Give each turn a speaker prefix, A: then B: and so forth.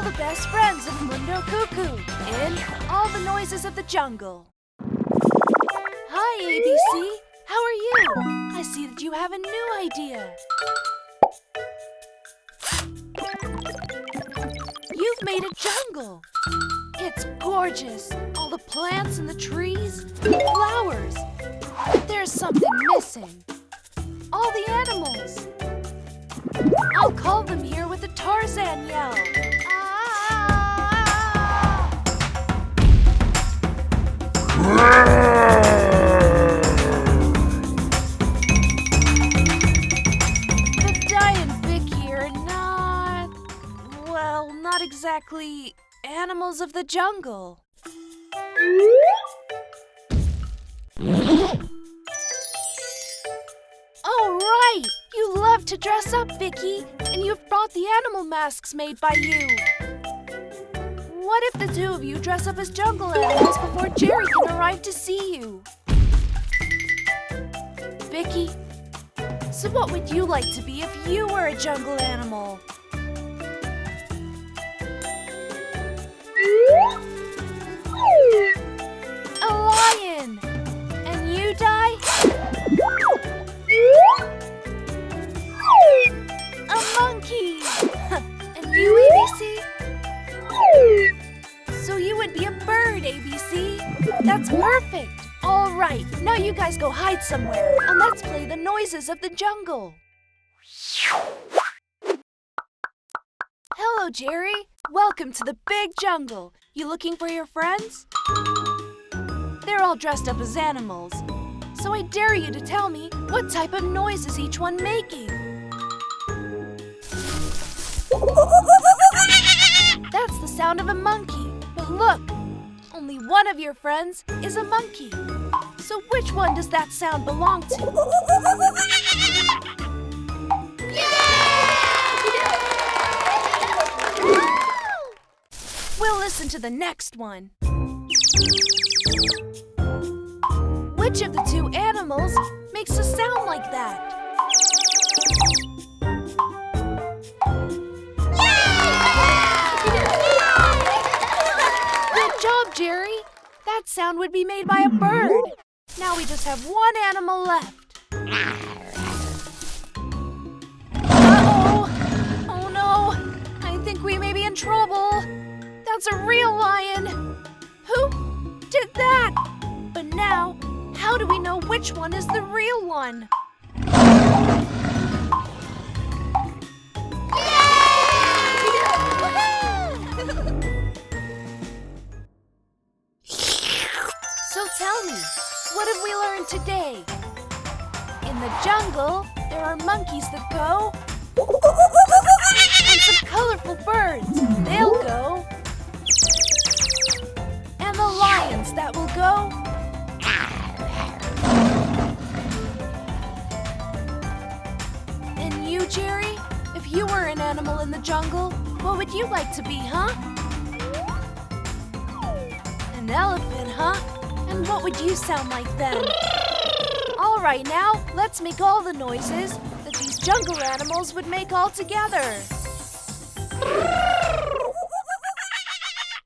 A: the best friends of Mundo Kookoo in All the Noises of the Jungle. Hi, ABC. How are you? I see that you have a new idea. You've made a jungle. It's gorgeous. All the plants and the trees, the flowers. But there's something missing. All the animals. I'll call them here with a Tarzan yell. But Dae and Vicky are not exactly animals of the jungle. Oh, right! You love to dress up, Vicky, and you've brought the animal masks made by you. What if the two of you dress up as jungle animals before Jerry can arrive to see you? Vicky, so what would you like to be if you were a jungle animal? A lion! And you, Dae? A monkey! And you, ABC? So you would be a bird, ABC. That's perfect. All right, now you guys go hide somewhere and let's play the noises of the jungle. Hello, Jerry. Welcome to the big jungle. You looking for your friends? They're all dressed up as animals. So I dare you to tell me what type of noise is each one making. That's the sound of a monkey. But look, only one of your friends is a monkey. So which one does that sound belong to? We'll listen to the next one. Which of the two animals makes a sound like that? Good job, Jerry. That sound would be made by a bird. Now we just have one animal left. Uh-oh. Oh no. I think we may be in trouble. That's a real lion. Who did that? But now, how do we know which one is the real one? So tell me, what have we learned today? In the jungle, there are monkeys that go, and some colorful birds, they'll go, and the lions that will go, and you, Jerry, if you were an animal in the jungle, what would you like to be, huh? An elephant, huh? And what would you sound like then? All right, now, let's make all the noises that these jungle animals would make all together.